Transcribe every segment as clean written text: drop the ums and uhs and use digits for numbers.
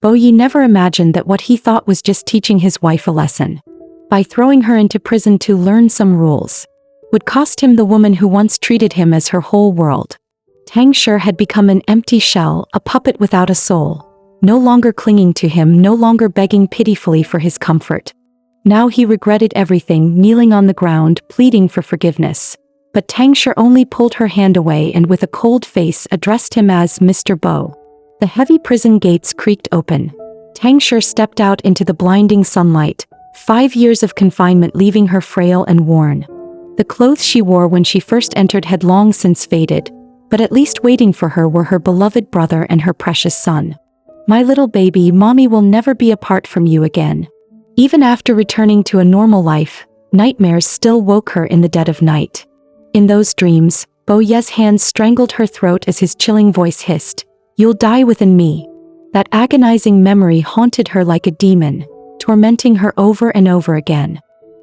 Bo Yi never imagined that what he thought was just teaching his wife a lesson, by throwing her into prison to learn some rules, would cost him the woman who once treated him as her whole world. Tang Shi had become an empty shell, a puppet without a soul, no longer clinging to him, no longer begging pitifully for his comfort. Now he regretted everything, kneeling on the ground, pleading for forgiveness. But Tang Shi only pulled her hand away and with a cold face addressed him as Mr. Bo. The heavy prison gates creaked open. Tang Shi stepped out into the blinding sunlight, 5 years of confinement leaving her frail and worn. The clothes she wore when she first entered had long since faded, but at least waiting for her were her beloved brother and her precious son. "My little baby, mommy will never be apart from you again." Even after returning to a normal life, nightmares still woke her in the dead of night. In those dreams, Bo Ye's hands strangled her throat as his chilling voice hissed, "You'll die within me." That agonizing memory haunted her like a demon, tormenting her over and over again.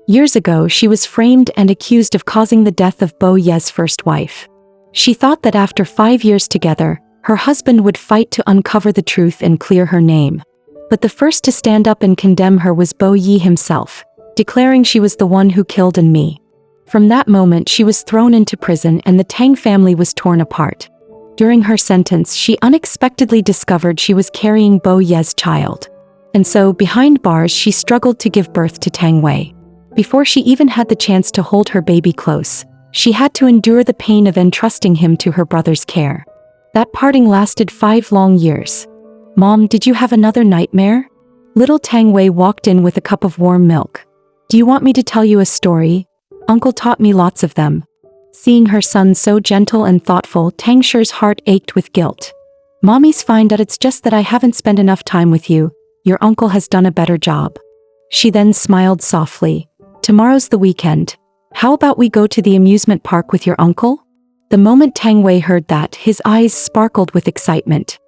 Years ago, she was framed and accused of causing the death of Bo Ye's first wife. She thought that after 5 years together, her husband would fight to uncover the truth and clear her name. But the first to stand up and condemn her was Bo Yi himself, declaring she was the one who killed me. From that moment she was thrown into prison and the Tang family was torn apart. During her sentence she unexpectedly discovered she was carrying Bo Ye's child. And so, behind bars, she struggled to give birth to Tang Wei. Before she even had the chance to hold her baby close, she had to endure the pain of entrusting him to her brother's care. That parting lasted 5 long years. "Mom, did you have another nightmare?" Little Tang Wei walked in with a cup of warm milk. "Do you want me to tell you a story? Uncle taught me lots of them." Seeing her son so gentle and thoughtful, Tang Shi's heart ached with guilt. "Mommy's fine, but it's just that I haven't spent enough time with you. Your uncle has done a better job." She then smiled softly. "Tomorrow's the weekend. How about we go to the amusement park with your uncle?" The moment Tang Wei heard that, his eyes sparkled with excitement.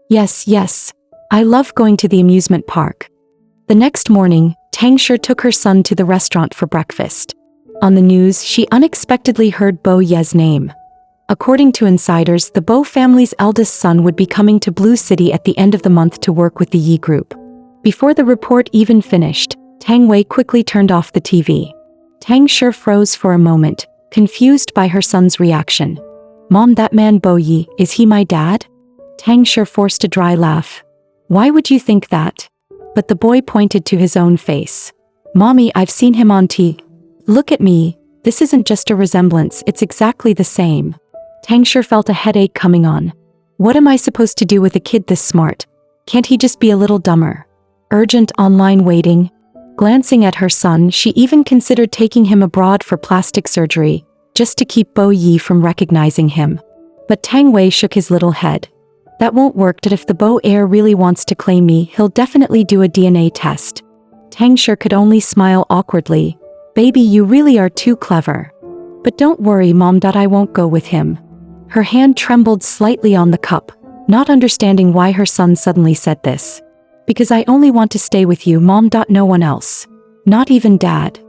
Yes, I love going to the amusement park." The next morning, Tang Shi took her son to the restaurant for breakfast. On the news, she unexpectedly heard Bo Ye's name. According to insiders, the Bo family's eldest son would be coming to Blue City at the end of the month to work with the Yi group. Before the report even finished, Tang Wei quickly turned off the TV. Tang Shi froze for a moment, confused by her son's reaction. "Mom, that man Bo Yi, is he my dad?" Tang Shi forced a dry laugh. "Why would you think that?" But the boy pointed to his own face. "Mommy, I've seen him on TV. Look at me, this isn't just a resemblance, it's exactly the same." Tang Shi felt a headache coming on. What am I supposed to do with a kid this smart? Can't he just be a little dumber? Urgent online waiting. Glancing at her son, she even considered taking him abroad for plastic surgery, just to keep Bo Yi from recognizing him. But Tang Wei shook his little head. "That won't work, that if the Bo heir really wants to claim me, he'll definitely do a DNA test." Tang Shi could only smile awkwardly. "Baby, you really are too clever. But don't worry, Mom, that I won't go with him." Her hand trembled slightly on the cup, not understanding why her son suddenly said this. "Because I only want to stay with you, Mom. No one else. Not even Dad."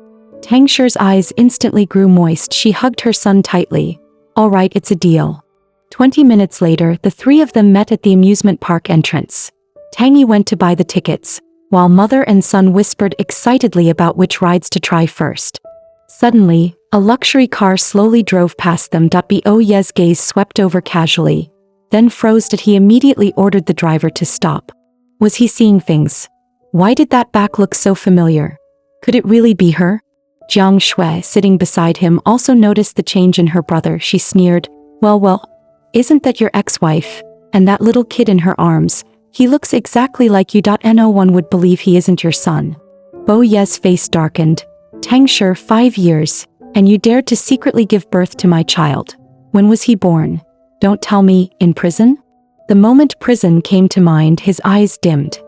Tang Shi's eyes instantly grew moist. She hugged her son tightly. "All right, it's a deal." 20 minutes later, the three of them met at the amusement park entrance. Tang Yi went to buy the tickets, while mother and son whispered excitedly about which rides to try first. Suddenly, a luxury car slowly drove past them. Bo Ye's gaze swept over casually, then froze as he immediately ordered the driver to stop. Was he seeing things? Why did that back look so familiar? Could it really be her? Jiang Shui, sitting beside him, also noticed the change in her brother. She sneered, Well, isn't that your ex-wife? And that little kid in her arms, he looks exactly like you. No one would believe he isn't your son." Bo Ye's face darkened. "Tang Shi, 5 years, and you dared to secretly give birth to my child. When was he born? Don't tell me, in prison?" The moment prison came to mind, his eyes dimmed.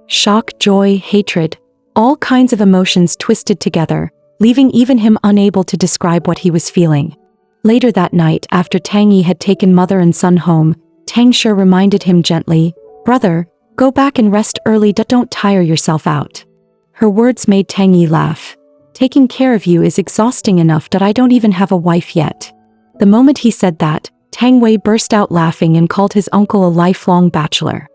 Shock, joy, hatred, all kinds of emotions twisted together, leaving even him unable to describe what he was feeling. Later that night, after Tang Yi had taken mother and son home, Tang Shi reminded him gently, "Brother, go back and rest early. Don't tire yourself out." Her words made Tang Yi laugh. "Taking care of you is exhausting enough that I don't even have a wife yet." The moment he said that, Tang Wei burst out laughing and called his uncle a lifelong bachelor.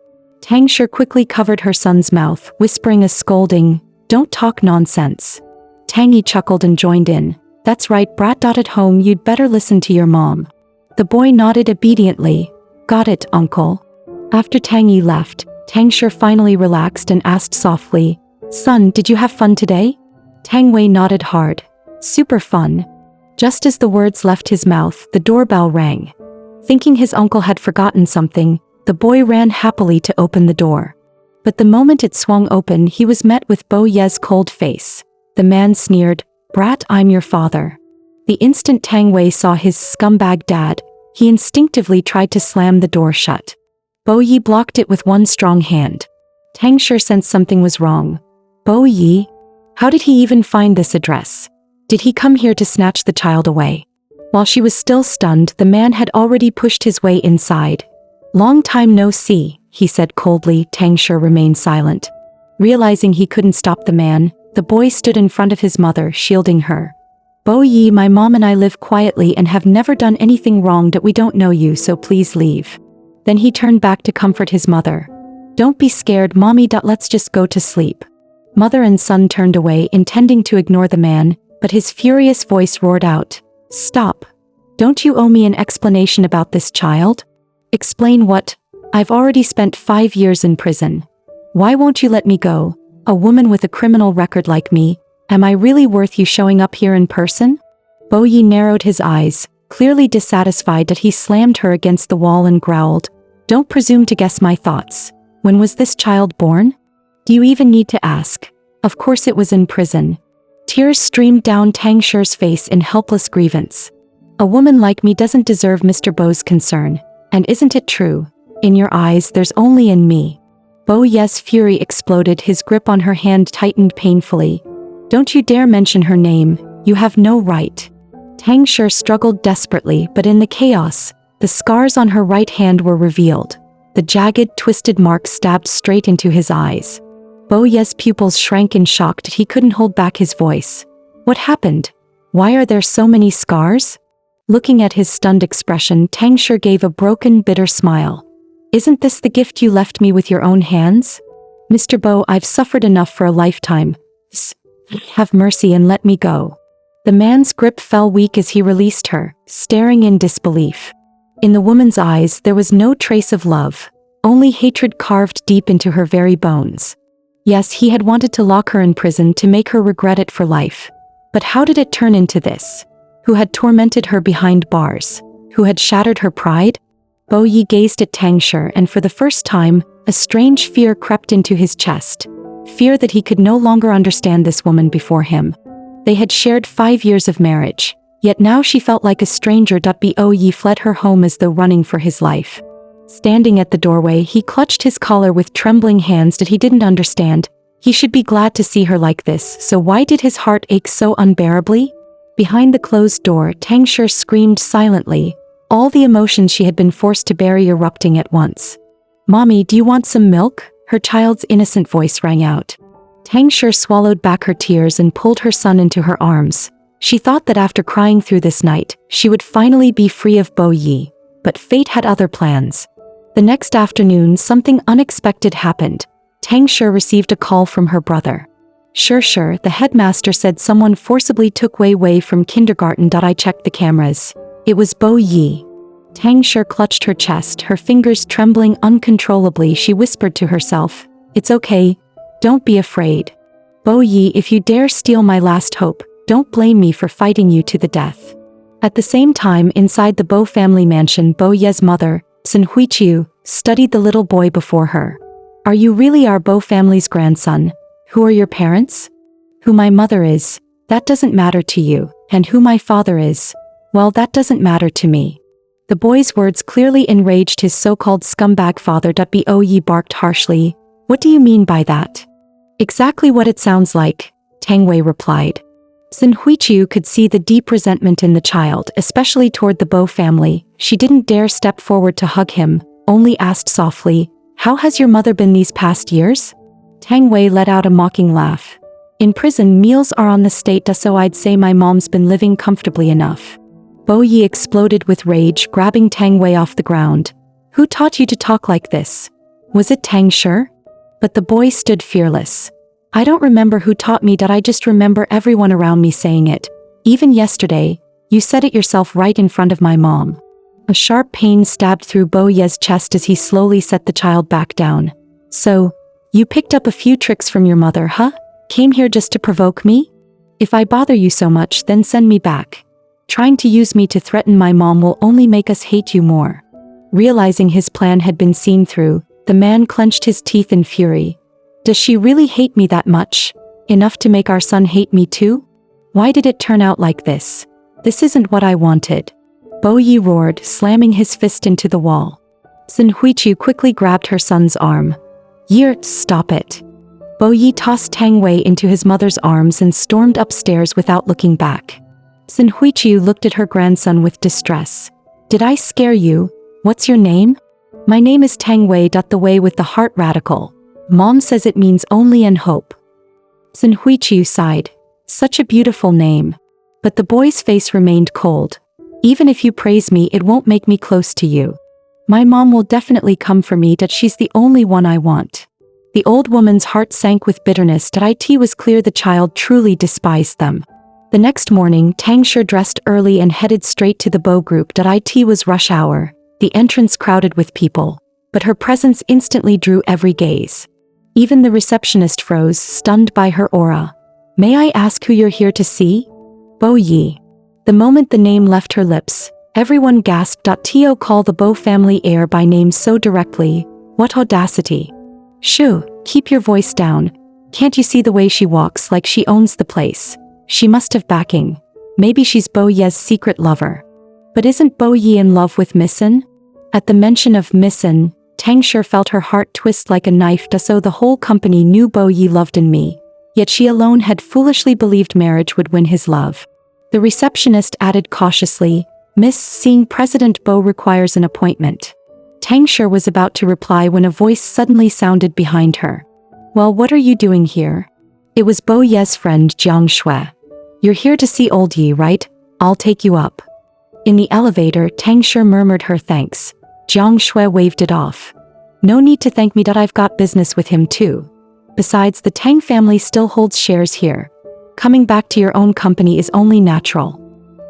Tang Shi quickly covered her son's mouth, whispering a scolding, "Don't talk nonsense." Tang Yi chuckled and joined in. "That's right, brat. At home you'd better listen to your mom." The boy nodded obediently. "Got it, uncle." After Tang Yi left, Tang Shi finally relaxed and asked softly, "Son, did you have fun today?" Tang Wei nodded hard. "Super fun." Just as the words left his mouth, the doorbell rang. Thinking his uncle had forgotten something, the boy ran happily to open the door. But the moment it swung open, he was met with Bo Ye's cold face. The man sneered, "Brat, I'm your father." The instant Tang Wei saw his scumbag dad, he instinctively tried to slam the door shut. Bo Yi blocked it with one strong hand. Tang Shi sensed something was wrong. Bo Yi? How did he even find this address? Did he come here to snatch the child away? While she was still stunned, the man had already pushed his way inside. "Long time no see," he said coldly. Tang Shi remained silent. Realizing he couldn't stop the man, the boy stood in front of his mother, shielding her. "Bo Yi, my mom and I live quietly and have never done anything wrong. That we don't know you, so please leave." Then he turned back to comfort his mother. "Don't be scared, mommy. Let's just go to sleep." Mother and son turned away, intending to ignore the man, but his furious voice roared out, "Stop. Don't you owe me an explanation about this child?" "Explain what? I've already spent 5 years in prison. Why won't you let me go? A woman with a criminal record like me, am I really worth you showing up here in person?" Bo Yi narrowed his eyes, clearly dissatisfied that he slammed her against the wall and growled, "Don't presume to guess my thoughts. When was this child born? Do you even need to ask? Of course it was in prison." Tears streamed down Tang Shi's face in helpless grievance. "A woman like me doesn't deserve Mr. Bo's concern. And isn't it true? In your eyes there's only in me." Bo Ye's fury exploded, his grip on her hand tightened painfully. "Don't you dare mention her name, you have no right." Tang Shi struggled desperately, but in the chaos, the scars on her right hand were revealed. The jagged, twisted mark stabbed straight into his eyes. Bo Ye's pupils shrank in shock, but he couldn't hold back his voice. "What happened? Why are there so many scars?" Looking at his stunned expression, Tang Shi gave a broken, bitter smile. "Isn't this the gift you left me with your own hands? Mr. Bo, I've suffered enough for a lifetime. Have mercy and let me go." The man's grip fell weak as he released her, staring in disbelief. In the woman's eyes there was no trace of love, only hatred carved deep into her very bones. Yes, he had wanted to lock her in prison to make her regret it for life. But how did it turn into this? Who had tormented her behind bars? Who had shattered her pride? Bo Yi gazed at Tang Shi, and for the first time, a strange fear crept into his chest. Fear that he could no longer understand this woman before him. They had shared 5 years of marriage, yet now she felt like a stranger. Bo Yi fled her home as though running for his life. Standing at the doorway, he clutched his collar with trembling hands. That he didn't understand. He should be glad to see her like this, so why did his heart ache so unbearably? Behind the closed door, Tang Shi screamed silently, all the emotions she had been forced to bury erupting at once. "Mommy, do you want some milk?" her child's innocent voice rang out. Tang Shi swallowed back her tears and pulled her son into her arms. She thought that after crying through this night, she would finally be free of Bo Yi. But fate had other plans. The next afternoon, something unexpected happened. Tang Shi received a call from her brother. Sure, the headmaster said someone forcibly took Wei from kindergarten. I checked the cameras. It was Bo Yi. Tang Shi clutched her chest, her fingers trembling uncontrollably. She whispered to herself, "It's okay. Don't be afraid. Bo Yi, if you dare steal my last hope, don't blame me for fighting you to the death." At the same time, inside the Bo family mansion, Bo Ye's mother, Sun Huiqiu, studied the little boy before her. "Are you really our Bo family's grandson? Who are your parents?" "Who my mother is, that doesn't matter to you, and who my father is, well, that doesn't matter to me." The boy's words clearly enraged his so-called scumbag father. Bo Yi barked harshly. "What do you mean by that?" "Exactly what it sounds like," Tang Wei replied. Sun Huiqiu could see the deep resentment in the child, especially toward the Bo family. She didn't dare step forward to hug him, only asked softly, "How has your mother been these past years?" Tang Wei let out a mocking laugh. "In prison, meals are on the state, so I'd say my mom's been living comfortably enough." Bo Yi exploded with rage, grabbing Tang Wei off the ground. "Who taught you to talk like this? Was it Tang Shi? But the boy stood fearless. I don't remember who taught me that, I just remember everyone around me saying it. Even yesterday, you said it yourself right in front of my mom. A sharp pain stabbed through Bo Ye's chest as he slowly set the child back down. So, you picked up a few tricks from your mother, huh? Came here just to provoke me? If I bother you so much, then send me back. Trying to use me to threaten my mom will only make us hate you more. Realizing his plan had been seen through, the man clenched his teeth in fury. Does she really hate me that much? Enough to make our son hate me too? Why did it turn out like this? This isn't what I wanted. Bo Yi roared, slamming his fist into the wall. Sun Huichu quickly grabbed her son's arm. Stop it. Bo Yi tossed Tang Wei into his mother's arms and stormed upstairs without looking back. Sun Huichu looked at her grandson with distress. Did I scare you? What's your name? My name is Tang Wei. The Wei with the heart radical. Mom says it means only and hope. Sun Huichu sighed. Such a beautiful name. But the boy's face remained cold. Even if you praise me, it won't make me close to you. My mom will definitely come for me. That she's the only one I want. The old woman's heart sank with bitterness. That it was clear the child truly despised them. The next morning, Tang Shi dressed early and headed straight to the Bo group. It was rush hour, the entrance crowded with people, but her presence instantly drew every gaze. Even the receptionist froze, stunned by her aura. May I ask who you're here to see? Bo Yi. The moment the name left her lips, everyone gasped. To call the Bo family heir by name so directly, what audacity. Shoo, keep your voice down. Can't you see the way she walks, like she owns the place? She must have backing. Maybe she's Bo Ye's secret lover. But isn't Bo Yi in love with Missin? At the mention of Missin, Tang Shi felt her heart twist like a knife. So the whole company knew Bo Yi loved in me. Yet she alone had foolishly believed marriage would win his love. The receptionist added cautiously, Miss, seeing President Bo requires an appointment. Tang Shi was about to reply when a voice suddenly sounded behind her. Well, what are you doing here? It was Bo Ye's friend Jiang Shui. You're here to see old Yi, right? I'll take you up. In the elevator, Tang Shi murmured her thanks. Jiang Shui waved it off. No need to thank me. I've got business with him too. Besides, the Tang family still holds shares here. Coming back to your own company is only natural.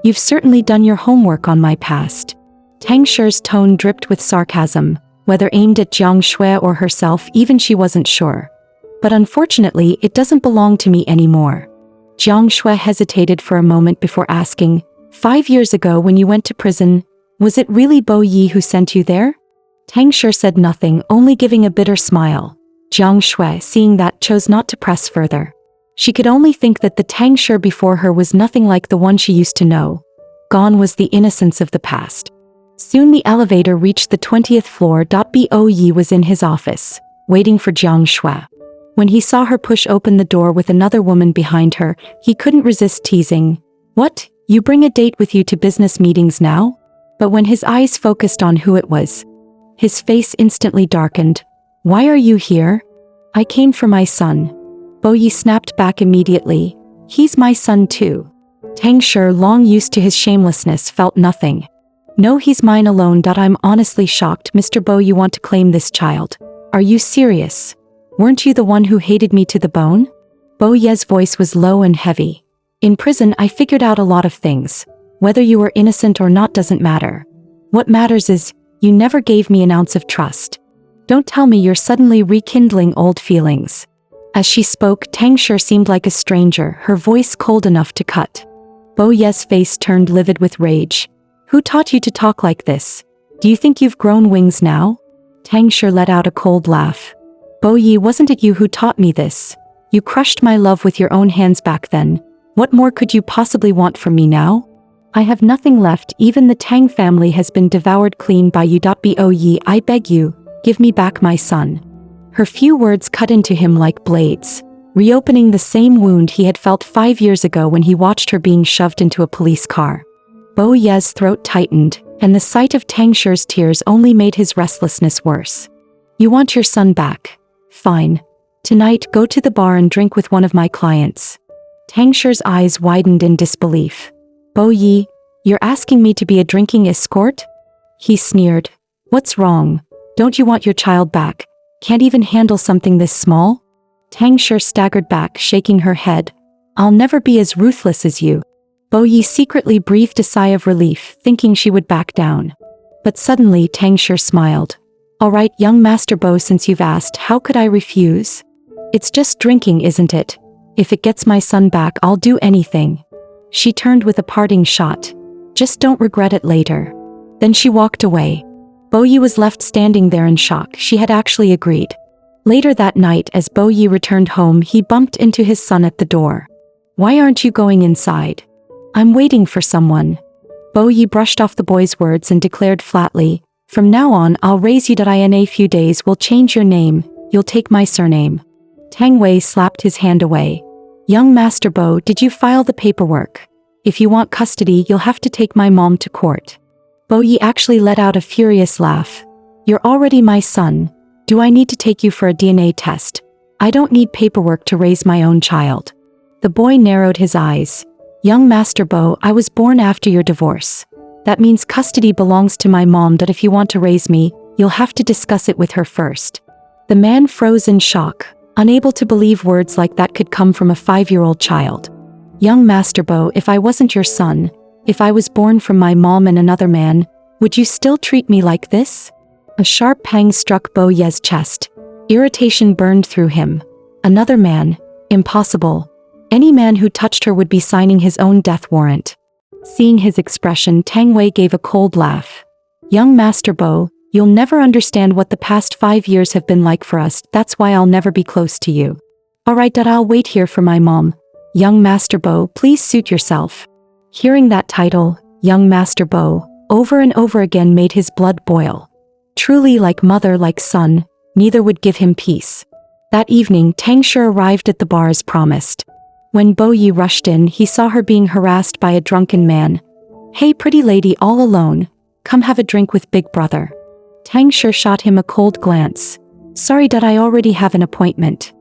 You've certainly done your homework on my past. Tang Shi's tone dripped with sarcasm, whether aimed at Jiang Shui or herself, even she wasn't sure. But unfortunately, it doesn't belong to me anymore. Jiang Shui hesitated for a moment before asking, 5 years ago when you went to prison, was it really Bo Yi who sent you there? Tang Shi said nothing, only giving a bitter smile. Jiang Shui, seeing that, chose not to press further. She could only think that the Tang Shi before her was nothing like the one she used to know. Gone was the innocence of the past. Soon the elevator reached the 20th floor. Bo Yi was in his office, waiting for Jiang Shui. When he saw her push open the door with another woman behind her, he couldn't resist teasing. What, you bring a date with you to business meetings now? But when his eyes focused on who it was, his face instantly darkened. Why are you here? I came for my son. Bo Yi snapped back immediately. He's my son too. Tang Shi, long used to his shamelessness, felt nothing. No, he's mine alone. I'm honestly shocked. Mr. Bo, you want to claim this child? Are you serious? Weren't you the one who hated me to the bone? Bo Ye's voice was low and heavy. In prison, I figured out a lot of things. Whether you were innocent or not doesn't matter. What matters is, you never gave me an ounce of trust. Don't tell me you're suddenly rekindling old feelings. As she spoke, Tang Shi seemed like a stranger, her voice cold enough to cut. Bo Ye's face turned livid with rage. Who taught you to talk like this? Do you think you've grown wings now? Tang Shi let out a cold laugh. Bo Yi, wasn't it you who taught me this? You crushed my love with your own hands back then. What more could you possibly want from me now? I have nothing left. Even the Tang family has been devoured clean by you. Bo Yi, I beg you, give me back my son. Her few words cut into him like blades, reopening the same wound he had felt 5 years ago when he watched her being shoved into a police car. Bo Ye's throat tightened, and the sight of Tang Shi's tears only made his restlessness worse. You want your son back? Fine. Tonight, go to the bar and drink with one of my clients. Tang Shi's eyes widened in disbelief. Bo Yi, you're asking me to be a drinking escort? He sneered. What's wrong? Don't you want your child back? Can't even handle something this small? Tang Shi staggered back, shaking her head. I'll never be as ruthless as you. Bo Yi secretly breathed a sigh of relief, thinking she would back down. But suddenly Tang Shi smiled. All right, young Master Bo, since you've asked, how could I refuse? It's just drinking, isn't it? If it gets my son back, I'll do anything. She turned with a parting shot. Just don't regret it later. Then she walked away. Bo Yi was left standing there in shock. She had actually agreed. Later that night, as Bo Yi returned home, he bumped into his son at the door. Why aren't you going inside? I'm waiting for someone. Bo Yi brushed off the boy's words and declared flatly, from now on, I'll raise you. In a few days we'll change your name. You'll take my surname. Tang Wei slapped his hand away. Young Master Bo, did you file the paperwork? If you want custody, you'll have to take my mom to court. Bo Yi actually let out a furious laugh. You're already my son. Do I need to take you for a DNA test? I don't need paperwork to raise my own child. The boy narrowed his eyes. Young Master Bo, I was born after your divorce. That means custody belongs to my mom. That if you want to raise me, you'll have to discuss it with her first. The man froze in shock, unable to believe words like that could come from a 5-year-old child. Young Master Bo, if I wasn't your son, if I was born from my mom and another man, would you still treat me like this? A sharp pang struck Bo Ye's chest. Irritation burned through him. Another man? Impossible. Any man who touched her would be signing his own death warrant. Seeing his expression, Tang Wei gave a cold laugh. Young Master Bo, you'll never understand what the past 5 years have been like for us. That's why I'll never be close to you. Alright, I'll wait here for my mom. Young Master Bo, please suit yourself. Hearing that title, Young Master Bo, over and over again made his blood boil. Truly like mother, like son, neither would give him peace. That evening, Tang Shi arrived at the bar as promised. When Bo Yi rushed in, he saw her being harassed by a drunken man. Hey pretty lady, all alone. Come have a drink with big brother. Tang Shi shot him a cold glance. Sorry, I already have an appointment.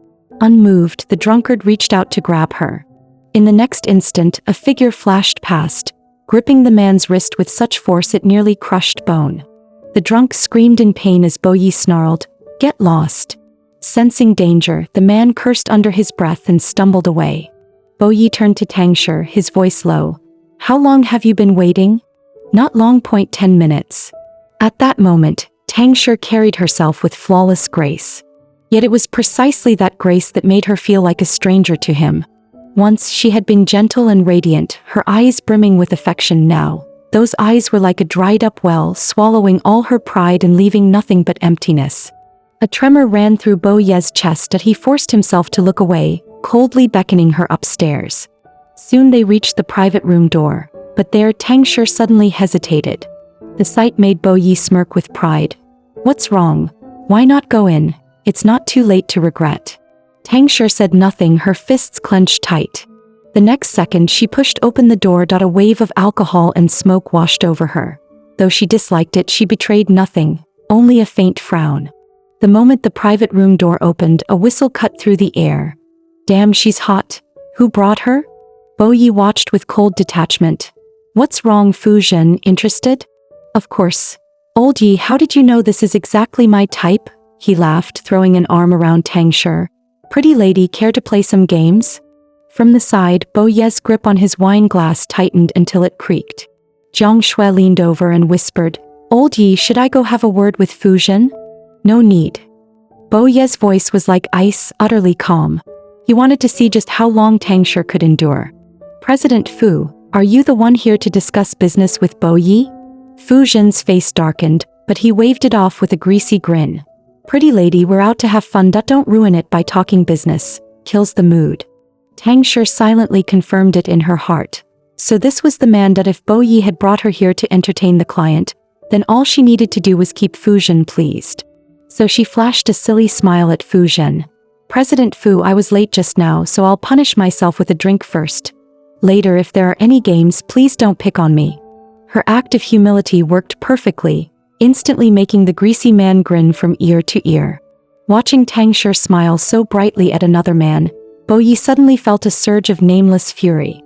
Unmoved, the drunkard reached out to grab her. In the next instant, a figure flashed past, gripping the man's wrist with such force it nearly crushed bone. The drunk screamed in pain as Bo Yi snarled, Get lost. Sensing danger, the man cursed under his breath and stumbled away. Bo Yi turned to Tang Shi, his voice low. How long have you been waiting? Not long. 10 minutes. At that moment, Tang Shi carried herself with flawless grace. Yet it was precisely that grace that made her feel like a stranger to him. Once she had been gentle and radiant, her eyes brimming with affection. Now, those eyes were like a dried-up well, swallowing all her pride and leaving nothing but emptiness. A tremor ran through Bo Ye's chest that he forced himself to look away, coldly beckoning her upstairs. Soon they reached the private room door, but there Tang Shi suddenly hesitated. The sight made Bo Yi smirk with pride. What's wrong? Why not go in? It's not too late to regret. Tang Shi said nothing, her fists clenched tight. The next second she pushed open the door. A wave of alcohol and smoke washed over her. Though she disliked it, she betrayed nothing, only a faint frown. The moment the private room door opened, a whistle cut through the air. Damn, she's hot. Who brought her? Bo Yi watched with cold detachment. What's wrong, Fu Zhen, interested? Of course. Old Yi, how did you know this is exactly my type? He laughed, throwing an arm around Tang Shi. Pretty lady, care to play some games? From the side, Bo Ye's grip on his wine glass tightened until it creaked. Jiang Shui leaned over and whispered, Old Yi, should I go have a word with Fu Zhen? No need. Bo Ye's voice was like ice, utterly calm. He wanted to see just how long Tang Shi could endure. President Fu, are you the one here to discuss business with Bo Yi? Fu Zhen's face darkened, but he waved it off with a greasy grin. Pretty lady, we're out to have fun. Don't ruin it by talking business. Kills the mood. Tang Shi silently confirmed it in her heart. So this was the man that if Bo Yi had brought her here to entertain the client, then all she needed to do was keep Fu Zhen pleased. So she flashed a silly smile at Fu Zhen. President Fu, I was late just now, so I'll punish myself with a drink first. Later, if there are any games, please don't pick on me. Her act of humility worked perfectly, instantly making the greasy man grin from ear to ear. Watching Tang Shi smile so brightly at another man, Bo Yi suddenly felt a surge of nameless fury.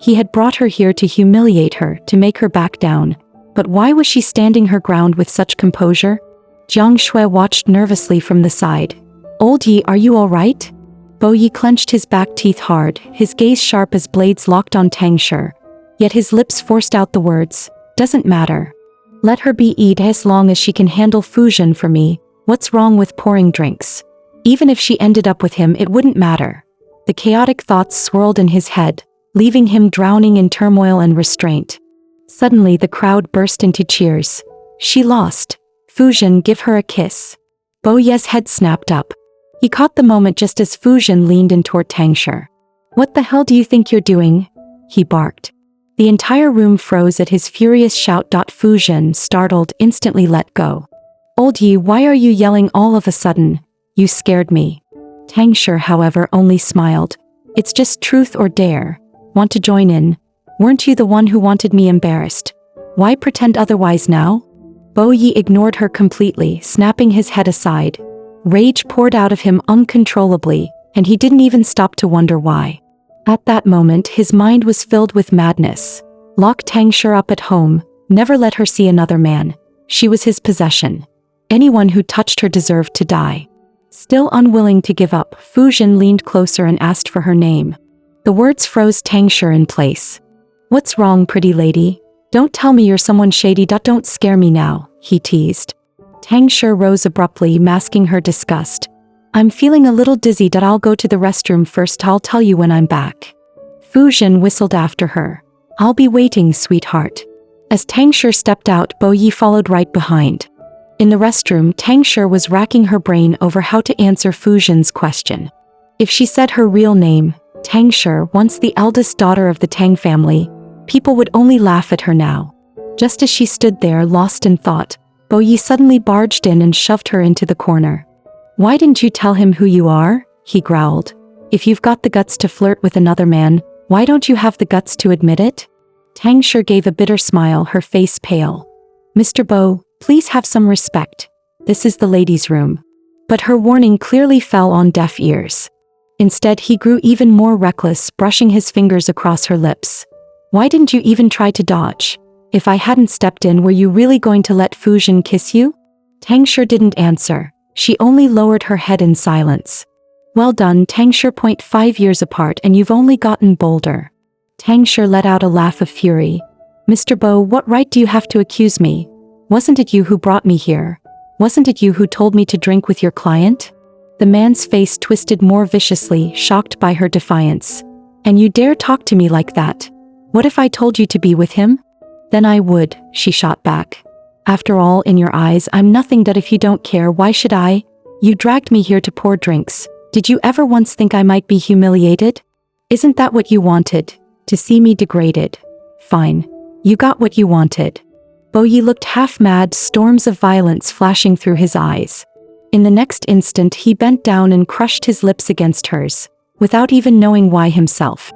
He had brought her here to humiliate her, to make her back down. But why was she standing her ground with such composure? Jiang Shui watched nervously from the side. Old Yi, are you alright? Bo Yi clenched his back teeth hard, his gaze sharp as blades locked on Tang Shi. Yet his lips forced out the words, doesn't matter. Let her be eat as long as she can handle fusion for me. What's wrong with pouring drinks? Even if she ended up with him, it wouldn't matter. The chaotic thoughts swirled in his head, leaving him drowning in turmoil and restraint. Suddenly the crowd burst into cheers. She lost. Fusion, give her a kiss. Bo Ye's head snapped up. He caught the moment just as Fusion leaned in toward Tang Shi. What the hell do you think you're doing? He barked. The entire room froze at his furious shout. Fusion, startled, instantly let go. Old Yi, why are you yelling all of a sudden? You scared me. Tang Shi, however, only smiled. It's just truth or dare. Want to join in? Weren't you the one who wanted me embarrassed? Why pretend otherwise now? Bo Yi ignored her completely, snapping his head aside. Rage poured out of him uncontrollably, and he didn't even stop to wonder why. At that moment, his mind was filled with madness. Lock Tang Shi up at home, never let her see another man. She was his possession. Anyone who touched her deserved to die. Still unwilling to give up, Fusion leaned closer and asked for her name. The words froze Tang Shi in place. What's wrong, pretty lady? Don't tell me you're someone shady. Don't scare me now, he teased. Tang Shi rose abruptly, masking her disgust. I'm feeling a little dizzy. I'll go to the restroom first. I'll tell you when I'm back. Fusion whistled after her. I'll be waiting, sweetheart. As Tang Shi stepped out, Bo Yi followed right behind. In the restroom, Tang Shi was racking her brain over how to answer Fusion's question. If she said her real name, Tang Shi, once the eldest daughter of the Tang family, people would only laugh at her now. Just as she stood there lost in thought, Bo Yi suddenly barged in and shoved her into the corner. Why didn't you tell him who you are? He growled. If you've got the guts to flirt with another man, why don't you have the guts to admit it? Tang Shi gave a bitter smile, her face pale. Mr. Bo, please have some respect. This is the ladies' room. But her warning clearly fell on deaf ears. Instead, he grew even more reckless, brushing his fingers across her lips. Why didn't you even try to dodge? If I hadn't stepped in, were you really going to let Fusion kiss you? Tang Shi didn't answer. She only lowered her head in silence. Well done, Tang Shi. 5 years apart and you've only gotten bolder. Tang Shi let out a laugh of fury. Mr. Bo, what right do you have to accuse me? Wasn't it you who brought me here? Wasn't it you who told me to drink with your client? The man's face twisted more viciously, shocked by her defiance. And you dare talk to me like that? What if I told you to be with him? Then I would, she shot back. After all, in your eyes, I'm nothing. If you don't care, why should I? You dragged me here to pour drinks. Did you ever once think I might be humiliated? Isn't that what you wanted? To see me degraded? Fine. You got what you wanted. Bo Yi looked half mad, storms of violence flashing through his eyes. In the next instant, he bent down and crushed his lips against hers, without even knowing why himself.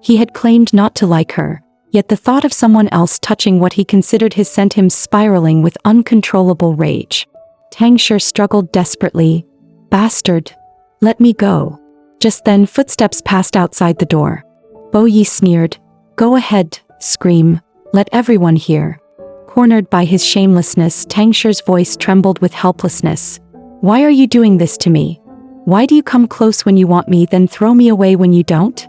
He had claimed not to like her, yet the thought of someone else touching what he considered his sent him spiraling with uncontrollable rage. Tang Shi struggled desperately. Bastard. Let me go. Just then, footsteps passed outside the door. Bo Yi sneered. Go ahead, scream. Let everyone hear. Cornered by his shamelessness, Tang Shi's voice trembled with helplessness. Why are you doing this to me? Why do you come close when you want me, then throw me away when you don't?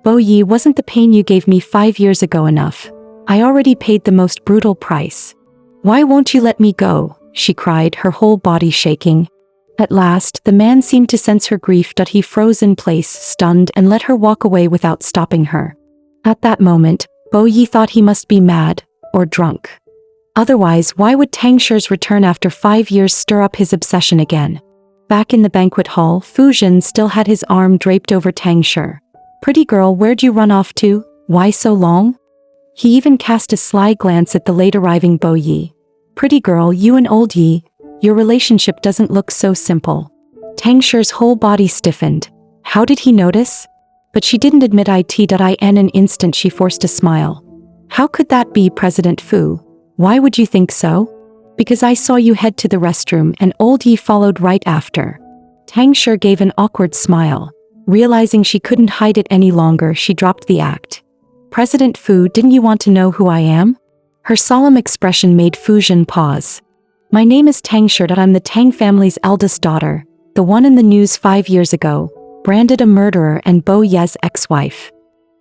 Bo Yi, wasn't the pain you gave me 5 years ago enough? I already paid the most brutal price. Why won't you let me go? She cried, her whole body shaking. At last, the man seemed to sense her grief. He froze in place, stunned, and let her walk away without stopping her. At that moment, Bo Yi thought he must be mad, or drunk. Otherwise, why would Tang Shi's return after 5 years stir up his obsession again? Back in the banquet hall, Fusion still had his arm draped over Tang Shi. Pretty girl, where'd you run off to? Why so long? He even cast a sly glance at the late-arriving Bo Yi. Pretty girl, you and old Yi, your relationship doesn't look so simple. Tang Shi's whole body stiffened. How did he notice? But she didn't admit it. In an instant she forced a smile. How could that be, President Fu? Why would you think so? Because I saw you head to the restroom and old Yi followed right after. Tang Shi gave an awkward smile. Realizing she couldn't hide it any longer, she dropped the act. President Fu, didn't you want to know who I am? Her solemn expression made Fusion pause. My name is Tang Shi. I'm the Tang family's eldest daughter, the one in the news 5 years ago, branded a murderer and Bo Ye's ex-wife.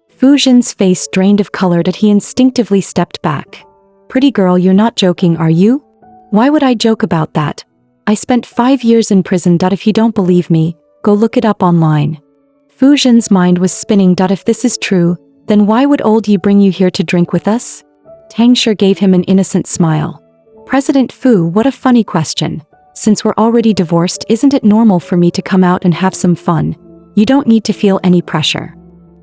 Fu Jin's face drained of color that he instinctively stepped back. Pretty girl, you're not joking, are you? Why would I joke about that? I spent 5 years in prison. If you don't believe me, go look it up online. Fu Jin's mind was spinning. If this is true, then why would old Yi bring you here to drink with us? Tang Shi gave him an innocent smile. President Fu, what a funny question. Since we're already divorced, isn't it normal for me to come out and have some fun? You don't need to feel any pressure.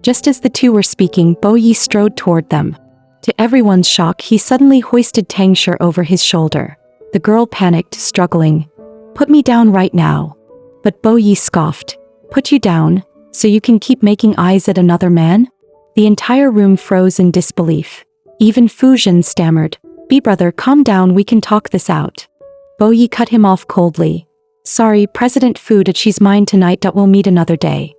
Just as the two were speaking, Bo Yi strode toward them. To everyone's shock, he suddenly hoisted Tang Shi over his shoulder. The girl panicked, struggling. Put me down right now. But Bo Yi scoffed. Put you down, so you can keep making eyes at another man? The entire room froze in disbelief. Even Fu Jin stammered. Brother, calm down, we can talk this out. Bo Yi cut him off coldly. Sorry, President Fu, she's mine tonight. We'll meet another day.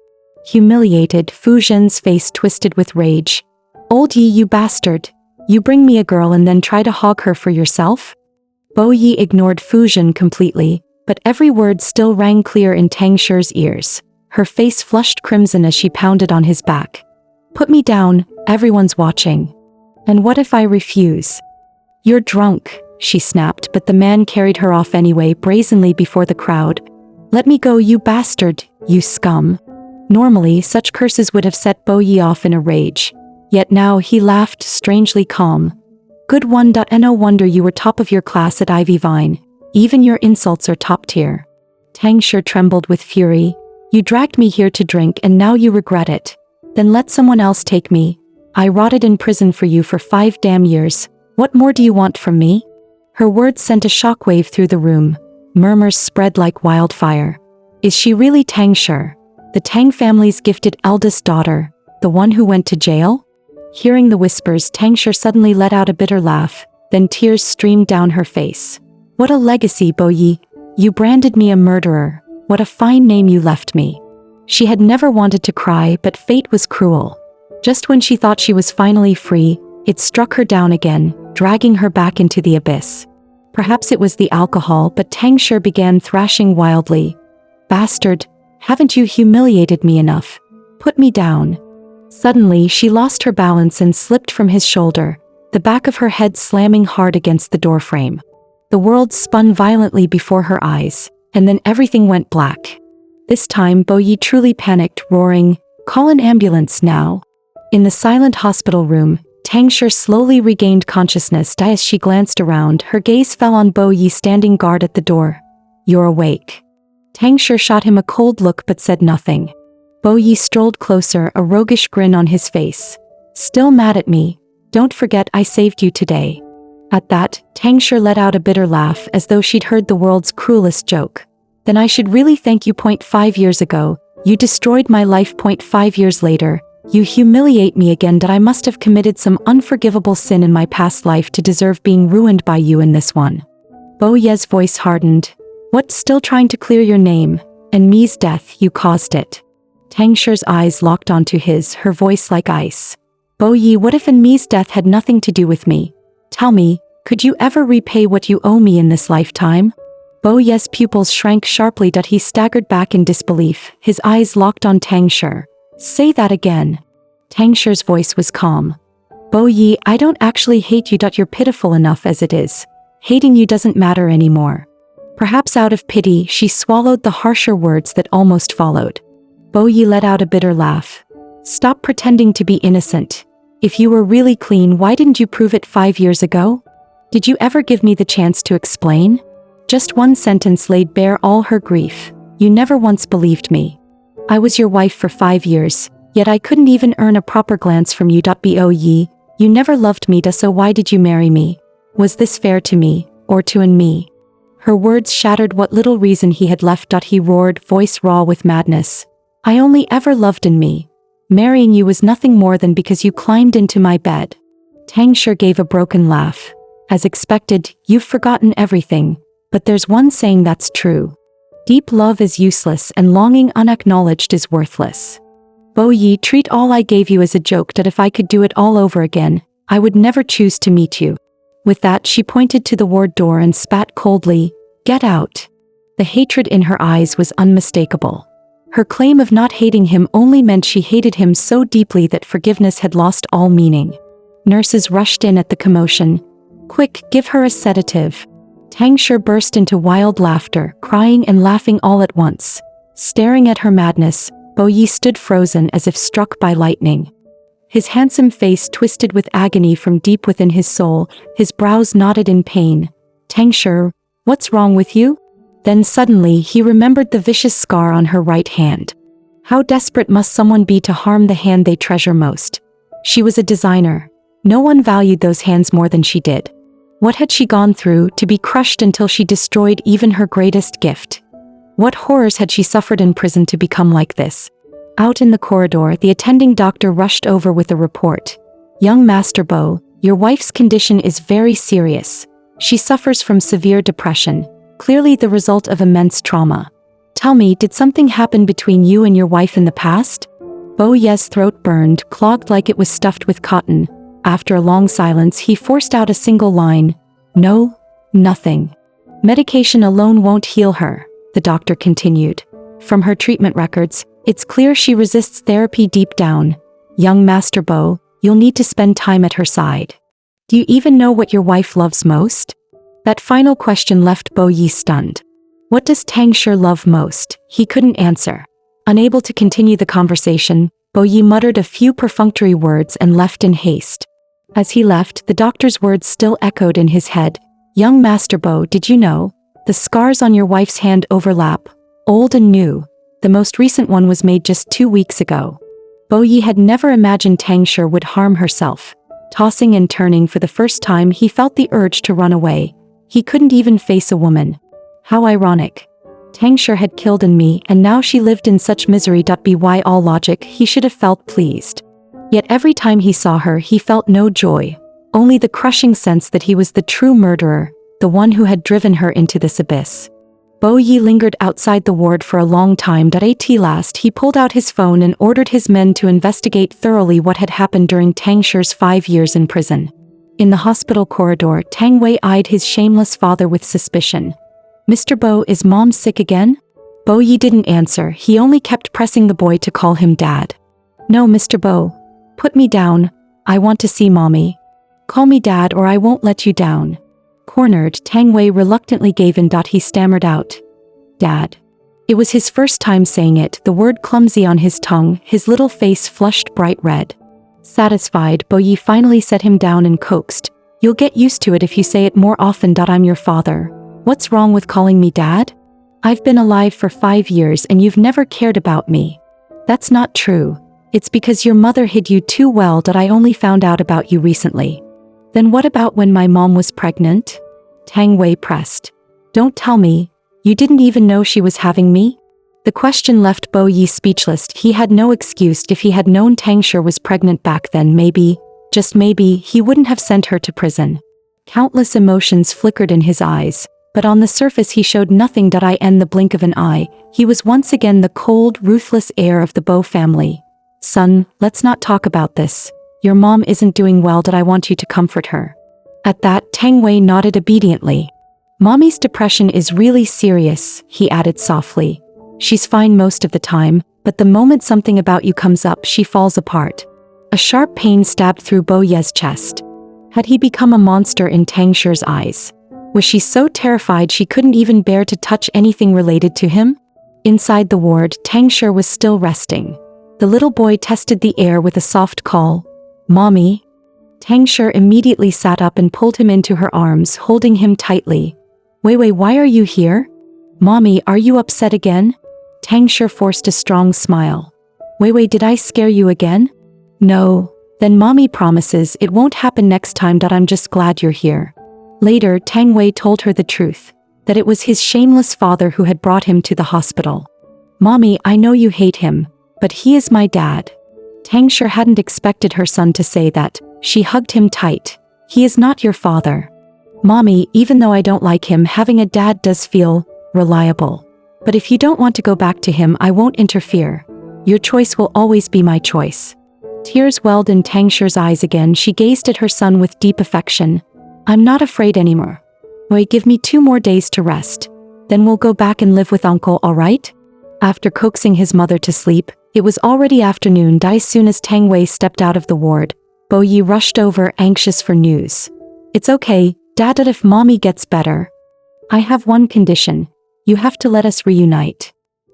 Humiliated, Fu Jin's face twisted with rage. Old Yi, you bastard. You bring me a girl and then try to hog her for yourself? Bo Yi ignored Fu Jin completely, but every word still rang clear in Tang Shi's ears. Her face flushed crimson as she pounded on his back. Put me down, everyone's watching. And what if I refuse? You're drunk, she snapped, but the man carried her off anyway, brazenly before the crowd. Let me go, you bastard, you scum. Normally, such curses would have set Bo Yi off in a rage. Yet now he laughed, strangely calm. Good one. No wonder you were top of your class at Ivy Vine. Even your insults are top tier. Tang Shi trembled with fury. You dragged me here to drink and now you regret it. Then let someone else take me. I rotted in prison for you for 5 damn years. What more do you want from me? Her words sent a shockwave through the room. Murmurs spread like wildfire. Is she really Tang Shi? The Tang family's gifted eldest daughter, the one who went to jail? Hearing the whispers, Tang Shi suddenly let out a bitter laugh, then tears streamed down her face. What a legacy, Bo Yi. You branded me a murderer. What a fine name you left me. She had never wanted to cry, but fate was cruel. Just when she thought she was finally free, it struck her down again, dragging her back into the abyss. Perhaps it was the alcohol, but Tang Shi began thrashing wildly. Bastard, haven't you humiliated me enough? Put me down. Suddenly, she lost her balance and slipped from his shoulder, the back of her head slamming hard against the doorframe. The world spun violently before her eyes, and then everything went black. This time, Bo Yi truly panicked, roaring, "Call an ambulance now." In the silent hospital room, Tang Shi slowly regained consciousness. As she glanced around, her gaze fell on Bo Yi standing guard at the door. "You're awake." Tang Shi shot him a cold look but said nothing. Bo Yi strolled closer, a roguish grin on his face. "Still mad at me? Don't forget I saved you today." At that, Tang Shi let out a bitter laugh as though she'd heard the world's cruelest joke. "Then I should really thank you. 5 years ago, you destroyed my life. 5 years later, you humiliate me again. That I must have committed some unforgivable sin in my past life to deserve being ruined by you in this one." Bo Ye's voice hardened. "What, still trying to clear your name? And me's death, you caused it." Tang Shi's eyes locked onto his, her voice like ice. "Bo Yi, what if and me's death had nothing to do with me? Tell me, could you ever repay what you owe me in this lifetime?" Bo Ye's pupils shrank sharply. He staggered back in disbelief, his eyes locked on Tang Shi. "Say that again." Tang Shi's voice was calm. "Bo Yi, I don't actually hate you. You're pitiful enough as it is. Hating you doesn't matter anymore." Perhaps out of pity, she swallowed the harsher words that almost followed. Bo Yi let out a bitter laugh. "Stop pretending to be innocent. If you were really clean, why didn't you prove it 5 years ago? Did you ever give me the chance to explain?" Just one sentence laid bare all her grief. "You never once believed me. I was your wife for 5 years, yet I couldn't even earn a proper glance from you. Bo Yi, you never loved me, so why did you marry me? Was this fair to me, or to me?" Her words shattered what little reason he had left. He roared, voice raw with madness. "I only ever loved in me. Marrying you was nothing more than because you climbed into my bed." Tang Shi gave a broken laugh. "As expected, you've forgotten everything, but there's one saying that's true. Deep love is useless and longing unacknowledged is worthless. Bo Yi, treat all I gave you as a joke. That if I could do it all over again, I would never choose to meet you." With that, she pointed to the ward door and spat coldly, "Get out." The hatred in her eyes was unmistakable. Her claim of not hating him only meant she hated him so deeply that forgiveness had lost all meaning. Nurses rushed in at the commotion. "Quick, give her a sedative." Tang Shi burst into wild laughter, crying and laughing all at once. Staring at her madness, Bo Yi stood frozen as if struck by lightning. His handsome face twisted with agony from deep within his soul, his brows knotted in pain. "Tang Shi, what's wrong with you?" Then suddenly he remembered the vicious scar on her right hand. How desperate must someone be to harm the hand they treasure most? She was a designer. No one valued those hands more than she did. What had she gone through to be crushed until she destroyed even her greatest gift? What horrors had she suffered in prison to become like this? Out in the corridor, the attending doctor rushed over with a report. "Young Master Bo, your wife's condition is very serious. She suffers from severe depression, clearly the result of immense trauma. Tell me, did something happen between you and your wife in the past?" Bo Ye's throat burned, clogged like it was stuffed with cotton. After a long silence, he forced out a single line. "No, nothing. Medication alone won't heal her," the doctor continued. "From her treatment records, it's clear she resists therapy deep down. Young Master Bo, you'll need to spend time at her side. Do you even know what your wife loves most?" That final question left Bo Yi stunned. What does Tang Shi love most? He couldn't answer. Unable to continue the conversation, Bo Yi muttered a few perfunctory words and left in haste. As he left, the doctor's words still echoed in his head. "Young Master Bo, did you know? The scars on your wife's hand overlap, old and new. The most recent one was made just 2 weeks ago." Bo Yi had never imagined Tang Shi would harm herself. Tossing and turning for the first time, he felt the urge to run away. He couldn't even face a woman. How ironic. Tang Shi had killed in me, and now she lived in such misery. By all logic, he should have felt pleased. Yet every time he saw her, he felt no joy, only the crushing sense that he was the true murderer, the one who had driven her into this abyss. Bo Yi lingered outside the ward for a long time. At last, he pulled out his phone and ordered his men to investigate thoroughly what had happened during Tang Shi's 5 years in prison. In the hospital corridor, Tang Wei eyed his shameless father with suspicion. "Mr. Bo, is Mom sick again?" Bo Yi didn't answer, he only kept pressing the boy to call him Dad. "No, Mr. Bo. Put me down. I want to see Mommy. Call me Dad or I won't let you down." Cornered, Tang Wei reluctantly gave in. He stammered out, "Dad." It was his first time saying it, the word clumsy on his tongue, his little face flushed bright red. Satisfied, Bo Yi finally set him down and coaxed, "You'll get used to it if you say it more often. I'm your father. What's wrong with calling me Dad? I've been alive for 5 years and you've never cared about me." "That's not true. It's because your mother hid you too well. I only found out about you recently." "Then what about when my mom was pregnant?" Tang Wei pressed. "Don't tell me. You didn't even know she was having me?" The question left Bo Yi speechless. He had no excuse. If he had known Tang Shi was pregnant back then, maybe, just maybe, he wouldn't have sent her to prison. Countless emotions flickered in his eyes, but on the surface he showed nothing. In the blink of an eye, he was once again the cold, ruthless heir of the Bo family. "Son, let's not talk about this. Your mom isn't doing well. I want you to comfort her." At that, Tang Wei nodded obediently. "Mommy's depression is really serious," he added softly. "She's fine most of the time, but the moment something about you comes up, she falls apart." A sharp pain stabbed through Bo Ye's chest. Had he become a monster in Tang Shi's eyes? Was she so terrified she couldn't even bear to touch anything related to him? Inside the ward, Tang Shi was still resting. The little boy tested the air with a soft call. "Mommy?" Tang Shi immediately sat up and pulled him into her arms, holding him tightly. Wei, why are you here?" "Mommy, are you upset again?" Tang Shi forced a strong smile. Wei, did I scare you again?" "No." "Then Mommy promises it won't happen next time. I'm just glad you're here." Later, Tang Wei told her the truth, that it was his shameless father who had brought him to the hospital. "Mommy, I know you hate him, but he is my dad." Tang Shi hadn't expected her son to say that. She hugged him tight. "He is not your father." "Mommy, even though I don't like him, having a dad does feel reliable. But if you don't want to go back to him, I won't interfere. Your choice will always be my choice." Tears welled in Tang Shi's eyes again. She gazed at her son with deep affection. I'm not afraid anymore. Wait, give me 2 more days to rest. Then we'll go back and live with uncle, alright? After coaxing his mother to sleep, it was already afternoon. As soon as Tang Wei stepped out of the ward, Bo Yi rushed over, anxious for news. It's okay, Dad, if Mommy gets better. I have one condition. You have to let us reunite.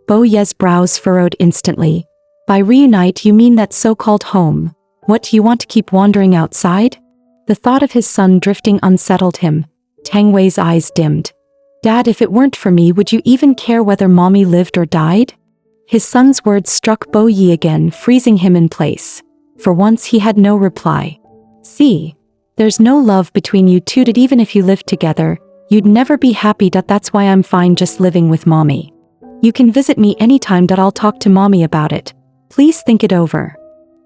Bo Ye's brows furrowed instantly. By reunite you mean that so-called home. What, you want to keep wandering outside? The thought of his son drifting unsettled him. Tang Wei's eyes dimmed. Dad, if it weren't for me, would you even care whether Mommy lived or died? His son's words struck Bo Yi again, freezing him in place. For once he had no reply. See, there's no love between you two, that even if you lived together, you'd never be happy. That's why I'm fine just living with Mommy. You can visit me anytime. I'll talk to Mommy about it. Please think it over.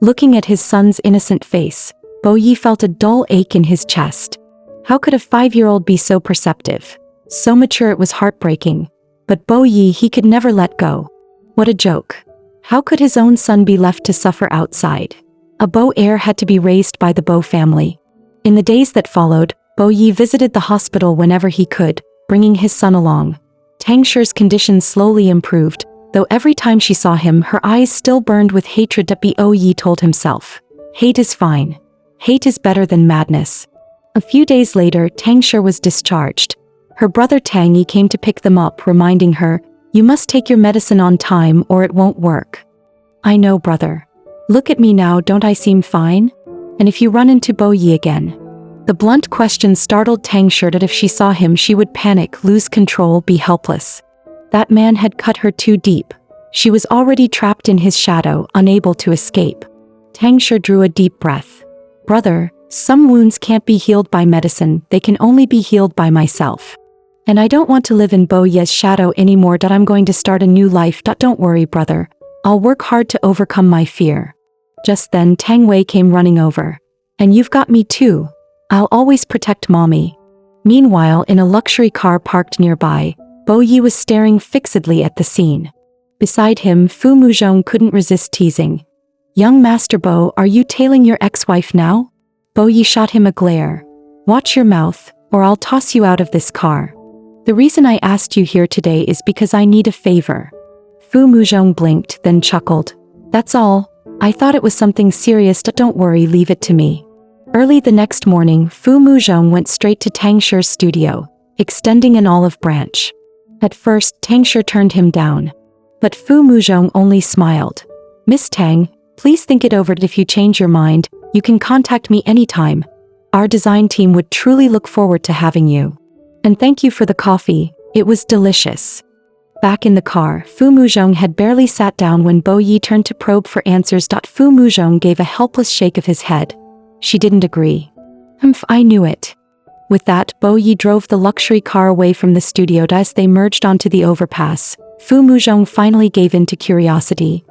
Looking at his son's innocent face, Bo Yi felt a dull ache in his chest. How could a 5-year-old be so perceptive? So mature, it was heartbreaking. But Bo Yi, he could never let go. What a joke. How could his own son be left to suffer outside? A Bo heir had to be raised by the Bo family. In the days that followed, Bo Yi visited the hospital whenever he could, bringing his son along. Tang Shi's condition slowly improved, though every time she saw him her eyes still burned with hatred. Bo Yi told himself. Hate is fine. Hate is better than madness. A few days later, Tang Shi was discharged. Her brother Tang Yi came to pick them up, reminding her, you must take your medicine on time or it won't work. I know, brother. Look at me now, don't I seem fine? And if you run into Bo Yi again? The blunt question startled Tang Shi. That if she saw him she would panic, lose control, be helpless. That man had cut her too deep. She was already trapped in his shadow, unable to escape. Tang Shi drew a deep breath. Brother, some wounds can't be healed by medicine, they can only be healed by myself. And I don't want to live in Bo Ye's shadow anymore. I'm going to start a new life. Don't worry, brother. I'll work hard to overcome my fear. Just then Tang Wei came running over. And you've got me too. I'll always protect Mommy. Meanwhile, in a luxury car parked nearby, Bo Yi was staring fixedly at the scene. Beside him, Fu Muzhong couldn't resist teasing. Young Master Bo, are you tailing your ex-wife now? Bo Yi shot him a glare. Watch your mouth, or I'll toss you out of this car. The reason I asked you here today is because I need a favor. Fu Muzhong blinked, then chuckled. That's all. I thought it was something serious. Don't worry, leave it to me. Early the next morning, Fu Muzhong went straight to Tang Shi's studio, extending an olive branch. At first, Tang Shi turned him down. But Fu Muzhong only smiled. Miss Tang, please think it over. If you change your mind, you can contact me anytime. Our design team would truly look forward to having you. And thank you for the coffee, it was delicious. Back in the car, Fu Muzhong had barely sat down when Bo Yi turned to probe for answers. Fu Muzhong gave a helpless shake of his head. She didn't agree. I knew it. With that, Bo Yi drove the luxury car away from the studio. As they merged onto the overpass, Fu Muzhong finally gave in to curiosity.